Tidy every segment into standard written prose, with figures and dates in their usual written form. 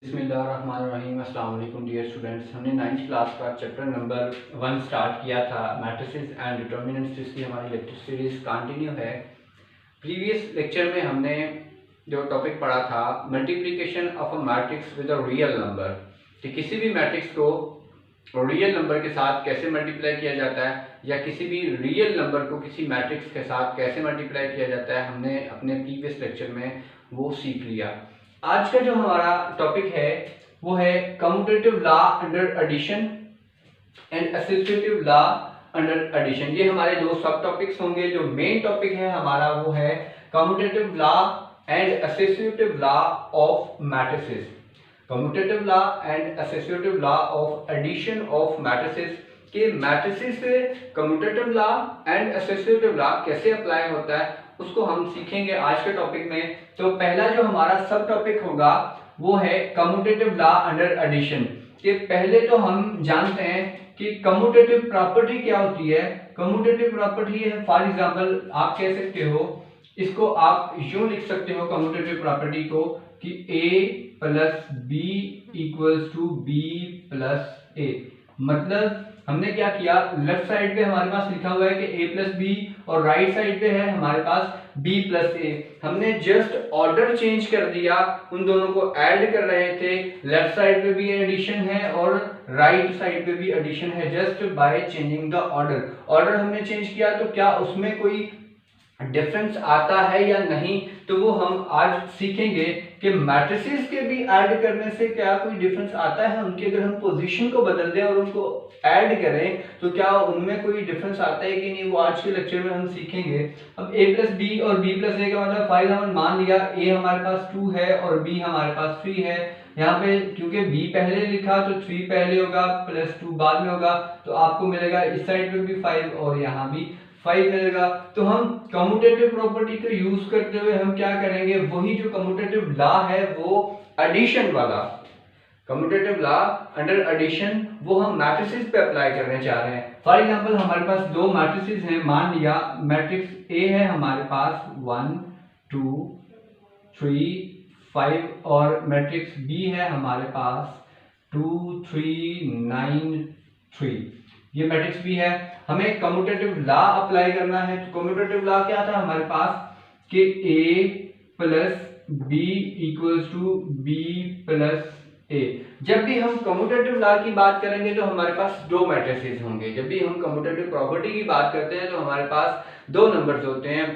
बिस्मिल्लाहिर्रहमानिर्रहीम। अस्सलाम वालेकुम डियर स्टूडेंट्स। हमने 9th क्लास का चैप्टर नंबर 1 स्टार्ट किया था, मैट्रिसेस एंड डिटर्मिनेंट्स, जिसकी हमारी लेक्चर सीरीज कंटिन्यू है। प्रीवियस लेक्चर में हमने जो टॉपिक पढ़ा था, multiplication of a matrix with a real number, कि किसी भी मैट्रिक्स को रियल नंबर के साथ कैसे मल्टीप्लाई किया जाता है, या किसी भी रियल नंबर को किसी मैट्रिक्स के साथ कैसे मल्टीप्लाई किया जाता है, हमने अपने प्रीवियस लेक्चर में वो सीख लिया। आज का जो हमारा टॉपिक है वो है commutative law under addition and associative law under addition. ये हमारे दो सब टॉपिक्स होंगे। जो मेन टॉपिक है हमारा वो है commutative law and associative law of matrices. Commutative law and associative law of addition of matrices के मैट्रिसेस से commutative law and associative law कैसे अप्लाई होता है उसको हम सीखेंगे आज के टॉपिक में। तो पहला जो हमारा सब टॉपिक होगा वो है कम्यूटेटिव लॉ अंडर एडिशन। कि पहले तो हम जानते हैं कि कम्यूटेटिव प्रॉपर्टी क्या होती है। कम्यूटेटिव प्रॉपर्टी है, फॉर एग्जांपल आप कह सकते हो, इसको आप यूं लिख सकते हो कम्यूटेटिव प्रॉपर्टी को कि a plus B equals to B plus A. मतलब हमने क्या किया, लेफ्ट साइड पे हमारे पास लिखा हुआ है कि a प्लस बी और राइट साइड पे है हमारे पास b प्लस ए। हमने जस्ट ऑर्डर चेंज कर दिया, उन दोनों को ऐड कर रहे थे। लेफ्ट साइड पे भी एडिशन है और राइट साइड पे भी एडिशन है, just by changing the order. Order हमने चेंज किया तो क्या उसमें कोई डिफरेंस आता है या नहीं, तो वो हम आज सीखेंगे कि मैट्रिसेस के भी ऐड करने से क्या कोई डिफरेंस आता है। उनकी अगर हम पोजीशन को बदल दें और उनको ऐड करें तो क्या उनमें कोई डिफरेंस आता है कि नहीं, वो आज के लेक्चर में हम सीखेंगे। अब a प्लस बी और b प्लस ए का मतलब फाइल हमने मान लिया a हमारे पास 2 है और b हमारे पास 3 है। यहाँ पे क्योंकि b पहले लिखा तो 3 पहले होगा प्लस 2 बाद में होगा, तो आपको मिलेगा इस साइड पे भी 5 और यहाँ भी 5 मिलेगा। तो हम कम्यूटेटिव प्रॉपर्टी को यूज करते हुए हम क्या करेंगे, वही जो कम्यूटेटिव लॉ है वो एडिशन वाला, कम्यूटेटिव लॉ अंडर एडिशन, वो हम मैट्रिसेस पे अप्लाई करने जा रहे हैं। फॉर एग्जांपल हमारे पास दो मैट्रिसेस हैं। मान लिया मैट्रिक्स ए है हमारे पास 1 2 3 5 और मैट्रिक्स बी है हमारे पास 2 3 9 3। ये मैट्रिक्स भी है। हमें कम्यूटेटिव लॉ अप्लाई करना है। तो कम्यूटेटिव लॉ क्या था हमारे पास कि a plus B equals to B plus A. जब भी हम कम्यूटेटिव लॉ की बात करेंगे तो हमारे पास दो मैट्रिसेस होंगे। जब भी हम कम्यूटेटिव प्रॉपर्टी की बात करते हैं तो हमारे पास दो नंबर्स होते हैं,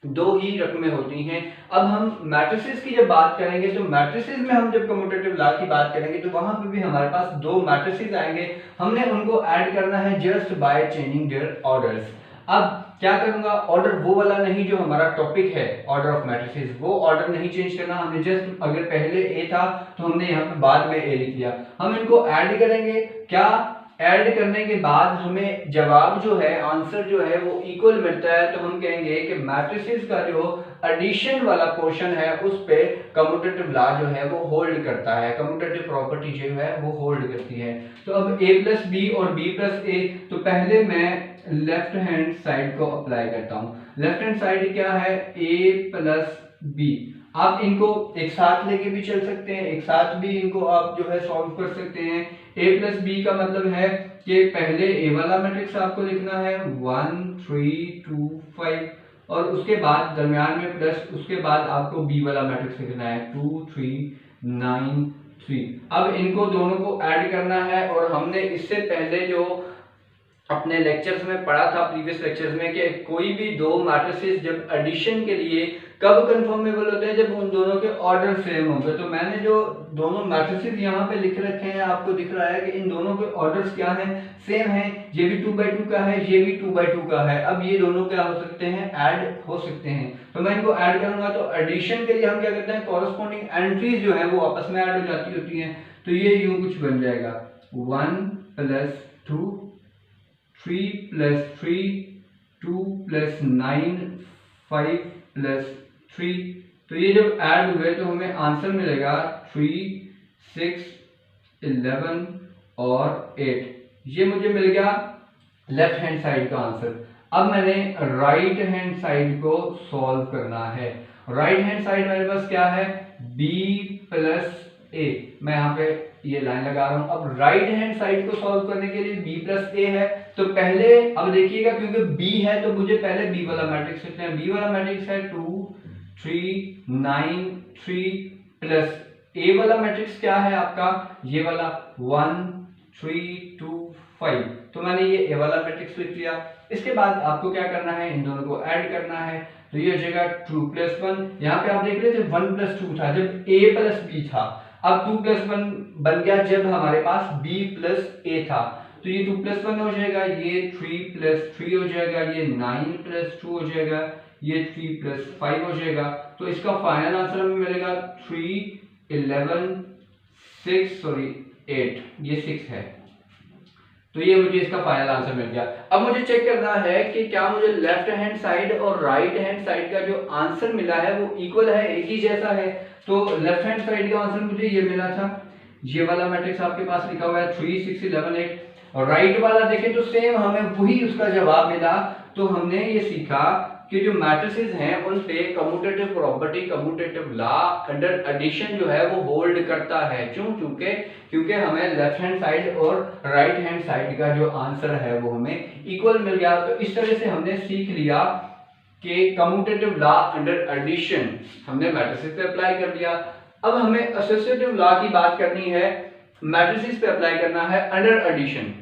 दो ही रकमें होती हैं। अब हम मैट्रिसेस की जब बात करेंगे तो मैट्रिसेस में हम जब कम्यूटेटिव लॉ की बात करेंगे तो वहां पे भी हमारे पास दो मैट्रिसेस आएंगे। हमने उनको ऐड करना है just by changing their orders. अब क्या करूंगा, ऑर्डर वो वाला नहीं जो हमारा टॉपिक है ऑर्डर ऑफ मैट्रिसेस, वो ऑर्डर नहीं चेंज करना। हमने जस्ट अगर पहले ए था तो हमने यहाँ पे बाद में ए लिख दिया। हम इनको ऐड करेंगे। क्या ऐड करने के बाद हमें जवाब जो है, आंसर जो है वो इक्वल मिलता है, तो हम कहेंगे कि मैट्रिसेस का जो एडिशन वाला पोर्शन है उस पे कम्यूटेटिव लॉ जो है वो होल्ड करता है, कम्यूटेटिव प्रॉपर्टी जो है वो होल्ड करती है। तो अब a प्लस बी और b प्लस ए, तो पहले मैं लेफ्ट हैंड साइड को अप्लाई करता हूँ। लेफ्ट हैंड साइड क्या है, a प्लस बी। आप इनको एक साथ लेके भी चल सकते हैं, एक साथ भी इनको आप जो है सॉल्व कर सकते हैं। a प्लस बी का मतलब है कि पहले a वाला मैट्रिक्स आपको लिखना है 1 3 2 5 और उसके बाद दरमियान में प्लस, उसके बाद आपको b वाला मैट्रिक्स लिखना है 2 3 9 3। अब इनको दोनों को ऐड करना है। और हमने इससे पहले जो अपने लेक्चर्स में पढ़ा था, प्रीवियस लेक्चर्स में, कि कोई भी दो मैट्रिसेस जब एडिशन के लिए कब कंफर्मेबल होते हैं, जब उन दोनों के ऑर्डर सेम होंगे। तो मैंने जो दोनों मैट्रिसेस यहाँ पे लिख रखे हैं, आपको दिख रहा है कि इन दोनों के ऑर्डर्स क्या हैं, सेम हैं। ये भी 2/2 का है, ये भी 2/2 का है। अब ये दोनों क्या हो सकते हैं, ऐड हो सकते हैं। तो मैं इनको ऐड करूंगा तो एडिशन के लिए हम क्या करते हैं, कॉरस्पॉन्डिंग एंट्रीज जो है वो आपस में ऐड हो जाती होती हैं। तो ये यूं कुछ बन जाएगा 1 प्लस 2 3 प्लस 3 2 प्लस 9 5 प्लस 3। तो ये जब ऐड हुए तो हमें आंसर मिलेगा 3 6 11 और 8। ये मुझे मिल गया लेफ्ट हैंड साइड का आंसर। अब मैंने राइट हैंड साइड को सॉल्व करना है। राइट हैंड साइड मेरे पास क्या है, b प्लस ए, मैं यहाँ पे ये लाइन लगा रहा हूँ। अब राइट हैंड साइड को सॉल्व करने के लिए b प्लस ए है, तो पहले अब देखिएगा क्योंकि b है तो मुझे पहले b वाला मैट्रिक्स लिखना है। b वाला मैट्रिक्स है 2 3 9 3 प्लस a वाला मैट्रिक्स क्या है आपका, ये वाला 1 3 2 5, तो मैंने ये a वाला मैट्रिक्स लिख लिया। इसके बाद आपको क्या करना है, इन दोनों को ऐड करना है, तो ये हो जाएगा 2 प्लस 1। यहाँ पे आप देख रहे थे 1 प्लस 2 था जब a प्लस b था, अब 2 प्लस 1 बन गया जब हमारे पास b प्लस a था, तो ये 2 प्लस 1 हो जाएगा, ये 3 प्लस 3 हो जाएगा, ये 9 प्लस 2 हो जाएगा, ये 3 प्लस 5 हो जाएगा। तो इसका फाइनल आंसर हमें मिलेगा 3 11 6 सॉरी 8, ये 6 है। तो ये मुझे इसका फाइनल आंसर मिल गया। अब मुझे चेक करना है कि क्या मुझे लेफ्ट हैंड साइड और राइट हैंड साइड का जो आंसर मिला है वो इक्वल है, एक ही जैसा है। तो लेफ्ट हैंड साइड का आंसर मुझे ये मिला था, ये वाला मैट्रिक्स आपके पास लिखा हुआ है 3 6 11 8, और राइट वाला देखें तो सेम हमें वही उसका जवाब मिला। तो हमने ये सीखा कि जो मैट्रिसेस हैं उन पे commutative property, commutative law under addition जो है वो होल्ड करता है। क्योंकि हमें लेफ्ट हैंड साइड और राइट हैंड साइड का जो आंसर है वो हमें इक्वल मिल गया। तो इस तरह से हमने सीख लिया कि कम्यूटेटिव लॉ अंडर एडिशन हमने मैट्रिसेस पे अप्लाई कर दिया। अब हमें एसोसिएटिव लॉ की बात करनी है, मैट्रिसेस पे अप्लाई करना है अंडर एडिशन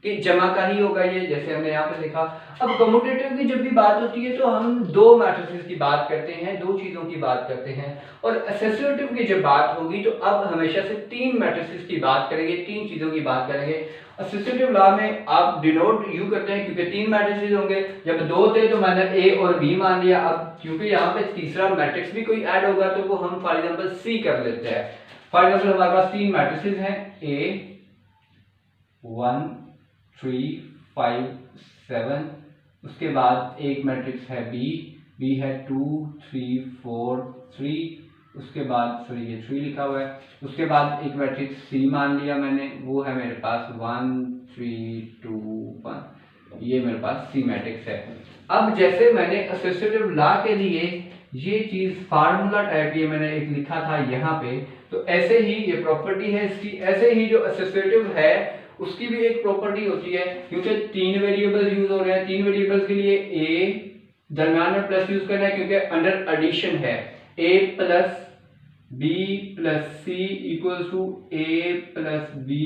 कि जमा का ही होगा ये, जैसे हमने यहाँ पे देखा। अब कम्यूटेटिव की जब भी बात होती है तो हम दो मैट्रिसेस की बात करते हैं, दो चीजों की बात करते हैं, और एसोसिएटिव की जब बात होगी तो अब हमेशा से तीन मैट्रिसेस की बात करेंगे, तीन चीजों की बात करेंगे। एसोसिएटिव लॉ में आप डिनोट यू करते हैं क्योंकि तीन मैट्रिसेस होंगे, जब दो थे तो मैंने ए और बी मान लिया। अब क्योंकि यहाँ पे तीसरा मैट्रिक्स भी कोई ऐड होगा तो वो हम फॉर एग्जाम्पल सी कर लेते हैं। फॉर एग्जाम्पल हमारे पास तीन मैट्रिसेस हैं, ए 1 3 5 7, उसके बाद एक मैट्रिक्स है बी है 2 3 4 3, उसके बाद सॉरी ये 3 लिखा हुआ है, उसके बाद एक मैट्रिक्स सी मान लिया मैंने, वो है मेरे पास 1 3 2 1, ये मेरे पास सी मैट्रिक्स है। अब जैसे मैंने एसोसिएटिव लॉ के लिए ये चीज फार्मूला टाइप ये मैंने एक लिखा था यहाँ पे, तो ऐसे ही ये प्रॉपर्टी है इसकी, ऐसे ही जो एसोसिएटिव है उसकी भी एक प्रॉपर्टी होती है। क्योंकि तीन वेरिएबल्स यूज हो रहे हैं, तीन वेरिएबल्स के लिए ए दरम्यान में प्लस यूज करना है क्योंकि अंडर एडिशन है, A plus B plus C equals to A plus B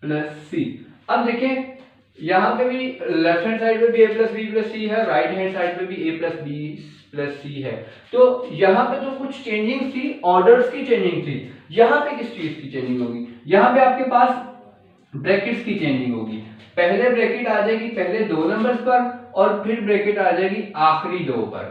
plus C. अब देखें यहाँ पे भी लेफ्ट हैंड साइड पे भी ए प्लस बी प्लस सी है, राइट हैंड साइड पे भी ए प्लस बी प्लस सी है। तो यहाँ पे तो कुछ चेंजिंग थी, ऑर्डर्स की चेंजिंग थी, यहाँ पे किस चीज की चेंजिंग होगी, यहाँ पे आपके पास ब्रैकेट्स की चेंजिंग होगी। पहले ब्रैकेट आ जाएगी पहले दो नंबर्स पर और फिर ब्रैकेट आ जाएगी आखिरी दो पर।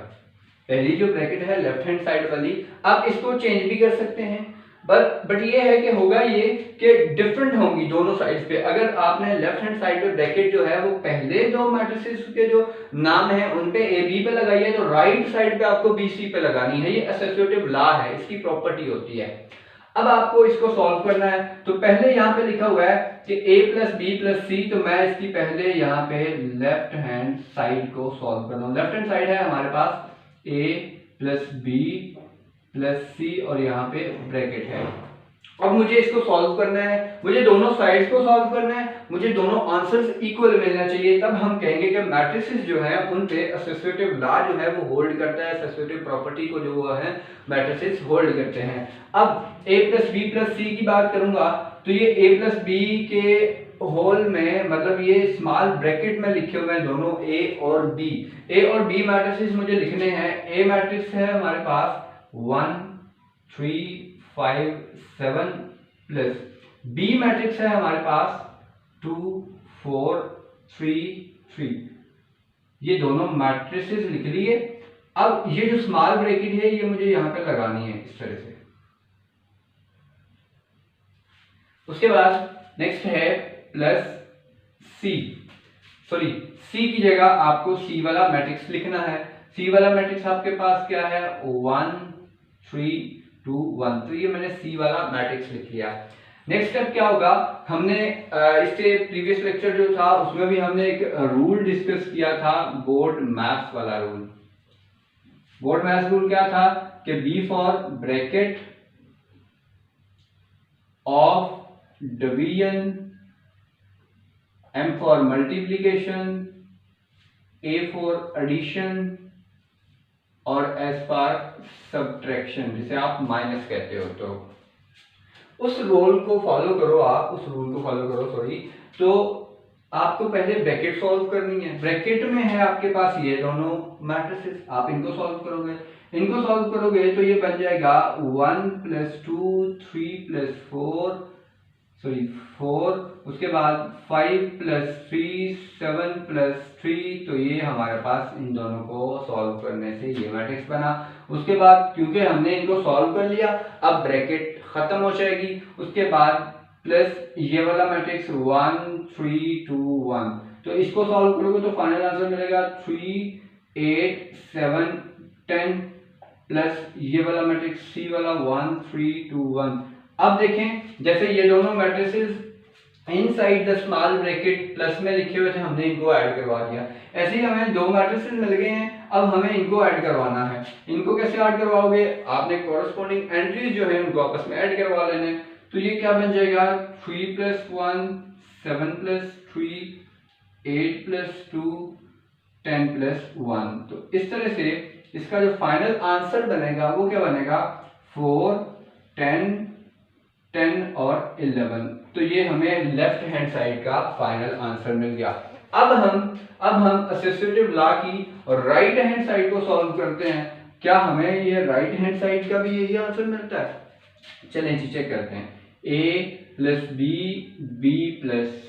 पहली जो ब्रैकेट है लेफ्ट हैंड साइड वाली, आप इसको चेंज भी कर सकते हैं, बट ये है कि होगा ये कि डिफरेंट होंगी दोनों साइड्स पे। अगर आपने लेफ्ट हैंड साइड पे ब्रैकेट जो है वो पहले दो मैट्रिसेस के जो नाम है उन पे ए बी पे लगाई है, तो राइट साइड पे आपको बी सी पे लगानी है। ये एसोसिएटिव लॉ है, इसकी प्रॉपर्टी होती है। अब आपको इसको सॉल्व करना है, तो पहले यहाँ पे लिखा हुआ है कि a प्लस बी प्लस सी, तो मैं इसकी पहले यहाँ पे लेफ्ट हैंड साइड को सॉल्व कर रहा हूँ। लेफ्ट हैंड साइड है हमारे पास a प्लस बी प्लस सी और यहाँ पे ब्रैकेट है। अब मुझे इसको सॉल्व करना है, मुझे दोनों साइड्स को सॉल्व करना है, मुझे दोनों आंसर्स इक्वल मिलना चाहिए, तब हम कहेंगे कि मैट्रिसेस जो है उन पे एसोसिएटिव लॉ जो है वो होल्ड करता है, एसोसिएटिव प्रॉपर्टी को जो वो है मैट्रिसेस होल्ड करते हैं। अब a प्लस बी प्लस सी की बात करूंगा तो ये a प्लस बी के होल में मतलब ये स्मॉल ब्रैकेट में लिखे हुए हैं दोनों a और b। a और b मैट्रिसेस मुझे लिखने हैं। a मैट्रिक्स है हमारे पास 1 3 5 7 प्लस बी मैट्रिक्स है हमारे पास 2 4 3 3। ये दोनों मैट्रिसेस लिख लिए। अब ये जो स्मॉल ब्रैकेट है ये मुझे यहाँ पे लगानी है इस तरह से। उसके बाद नेक्स्ट है प्लस सी, सॉरी सी की जगह आपको सी वाला मैट्रिक्स लिखना है। सी वाला मैट्रिक्स आपके पास क्या है 1 3 2 1, तो ये मैंने सी वाला मैट्रिक्स लिख लिया। नेक्स्ट स्टेप क्या होगा, हमने इससे प्रीवियस लेक्चर जो था उसमें भी हमने एक रूल डिस्कस किया था, बोर्ड मैथ्स वाला रूल। बोर्ड मैथ्स रूल क्या था कि B for bracket of division, M for multiplication, A for addition और S फॉर सब्ट्रैक्शन, जिसे आप माइनस कहते हो। तो उस रूल को फॉलो करो, तो आपको पहले ब्रैकेट सॉल्व करनी है। ब्रैकेट में है आपके पास ये दोनों मैट्रिसेस, आप इनको सॉल्व करोगे तो ये बन जाएगा 1 + 2 3 + 4, उसके बाद 5 + 3 7 + 3। तो ये हमारे पास इन दोनों को सॉल्व करने से ये मैट्रिक्स बना। उसके बाद क्योंकि हमने इनको सॉल्व कर लिया, अब ब्रैकेट खत्म हो जाएगी। उसके बाद प्लस ये वाला मैट्रिक्स 1 3 2 1, तो इसको सॉल्व करोगे तो फाइनल आंसर मिलेगा 3 8 7 10 प्लस ये वाला मैट्रिक्स C वाला 1 3 2 1। अब देखें, जैसे ये दोनों matrices inside the small bracket plus में लिखे हुए थे, हमने इनको ऐड करवा दिया। ऐसे ही हमें दो मैट्रिसेस मिल गए हैं, अब हमें इनको ऐड करवाना है। इनको कैसे ऐड करवाओगे? आपने कॉरेस्पॉन्डिंग एंट्रीज जो है उनको आपस में ऐड करवा लेने। तो ये क्या बन जाएगा? 3 + 1 7 + 3 8 + 2 10 + 1। तो इस तरह से इसका जो फाइनल आंसर बनेगा वो क्या बनेगा? 4 10 10 और 11। तो ये हमें लेफ्ट हैंड साइड का फाइनल आंसर मिल गया। अब हम एसोसिएटिव लॉ की और राइट हैंड साइड को सॉल्व करते हैं। क्या हमें ये राइट हैंड साइड का भी यही आंसर मिलता है? चलें जी चेक करते हैं। A + B B + C।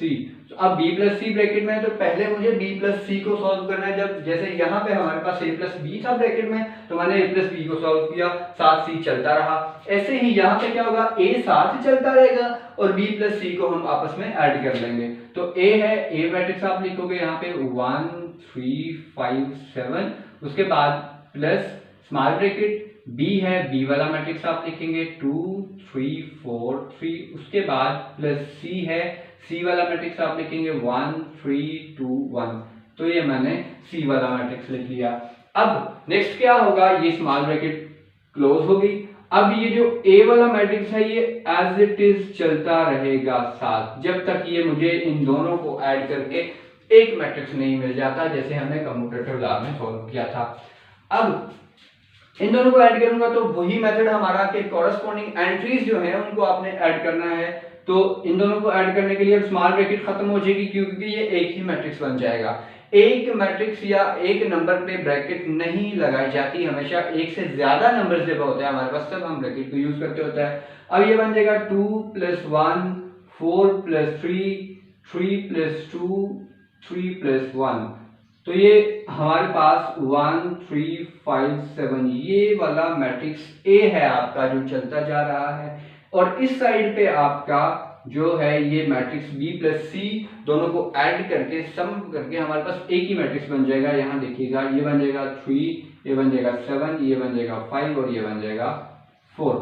तो अब B + C ब्रैकेट में है, तो पहले मुझे B + C को सॉल्व करना है। जब जैसे यहाँ पे हमारे पास A + B था ब्रैकेट में, तो मैंने A + B को सॉल्व किया, साथ C चलता रहा। ऐसे ही यहाँ पे क्या होगा? A साथ चलता रहेगा और B + C को हम आपस में ऐड कर लेंगे। तो A है, A मैट्रिक्स आप लिखोगे यहाँ पे 1 3 5 7, उसके बाद प्लस स्मॉल ब्रैकेट B है, B वाला मैट्रिक्स आप लिखेंगे 2 3 4 3, उसके बाद प्लस C है, C वाला मैट्रिक्स आप लिखेंगे 1 3 2 1। तो ये मैंने C वाला मैट्रिक्स लिख लिया। अब नेक्स्ट क्या होगा? ये स्मॉल ब्रैकेट क्लोज होगी। अब ये जो A वाला मैट्रिक्स है ये एज इट इज चलता रहेगा साथ, जब तक ये मुझे इन दोनों को ऐड करके एक मैट्रिक्स नहीं मिल जाता, जैसे हमने कम्यूटेटिव लॉ में सॉल्व किया था। अब इन दोनों को ऐड करूंगा तो वही मेथड हमारा कि कॉरेस्पॉन्डिंग एंट्रीज जो है उनको आपने ऐड करना है। तो इन दोनों को ऐड करने के लिए स्मॉल ब्रैकेट खत्म हो जाएगी, क्योंकि ये एक ही मैट्रिक्स बन जाएगा। एक मैट्रिक्स या एक नंबर पे ब्रैकेट नहीं लगाई जाती, हमेशा एक से ज्यादा नंबर जब होता है हमारे पास तब हम ब्रैकेट को यूज करते होता है। अब ये बन जाएगा 2 + 1 4 + 3 3 + 2 3 + 1। तो ये हमारे पास 1 3 5 7 ये वाला मैट्रिक्स A है आपका, जो चलता जा रहा है। और इस साइड पे आपका जो है ये मैट्रिक्स B + C, दोनों को ऐड करके सम करके हमारे पास एक ही मैट्रिक्स बन जाएगा। यहाँ देखिएगा, ये बन जाएगा 3, ये बन जाएगा 7, ये बन जाएगा 5 और ये बन जाएगा 4।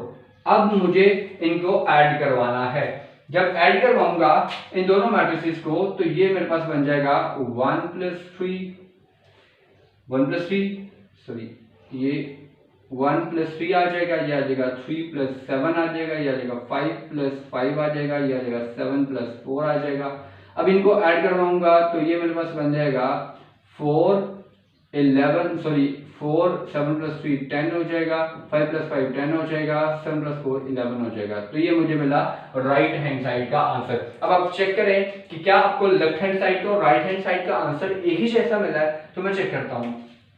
अब मुझे इनको ऐड करवाना है। जब ऐड करवाऊंगा इन दोनों मैट्रिसेस को, तो ये मेरे पास बन जाएगा 1 + 3 ये 1 + 3 आ जाएगा, ये आ जाएगा 3 + 7 आ जाएगा, ये आ जाएगा 5 + 5 आ जाएगा, ये आ जाएगा 7 + 4 आ जाएगा। अब इनको ऐड करवाऊंगा तो ये मेरे पास बन जाएगा 4 7 + 3 10 हो जाएगा, 5 + 5 10 हो जाएगा, 7 + 4 11 हो जाएगा। तो ये मुझे मिला राइट हैंड साइड का आंसर। अब आप चेक करें कि क्या आपको लेफ्ट हैंड साइड का और राइट हैंड साइड का आंसर एक ही जैसा मिला है। तो मैं चेक करता हूँ।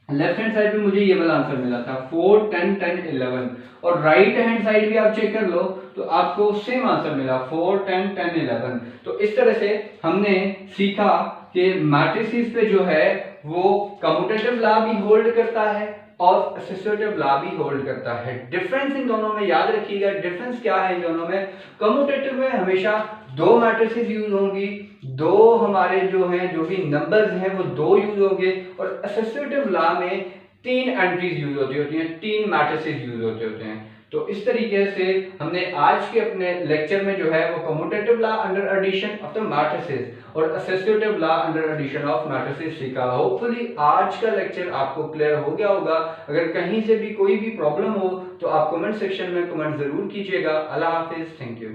लेफ्ट हैंड साइड पे मुझे ये वाला आंसर मिला था 4 10 10 11, और राइट हैंड साइड भी आप चेक कर लो तो आपको सेम आंसर मिला 4 10 10 11। तो इस तरह से हमने सीखा कि मैट्रिसेस पे जो है वो कम्यूटेटिव लॉ भी होल्ड करता है और एसोसिएटिव लॉ भी होल्ड करता है। डिफरेंस इन दोनों में याद रखिएगा, डिफरेंस क्या है इन दोनों में? कम्यूटेटिव में हमेशा दो मैट्रिसेस यूज होंगी, दो हमारे जो हैं जो भी नंबर्स हैं वो दो यूज होंगे, और एसोसिएटिव लॉ में 3 एंट्रीज यूज होती हैं, 3 मैट्रिसेस यूज होते हैं। तो इस तरीके से हमने आज के अपने लेक्चर में जो है वो commutative law under addition of the matrices और associative law under addition of matrices सीखा। होपफुली आज का लेक्चर आपको क्लियर हो गया होगा। अगर कहीं से भी कोई भी प्रॉब्लम हो तो आप कमेंट सेक्शन में कमेंट जरूर कीजिएगा। अल्लाह हाफिज, थैंक यू।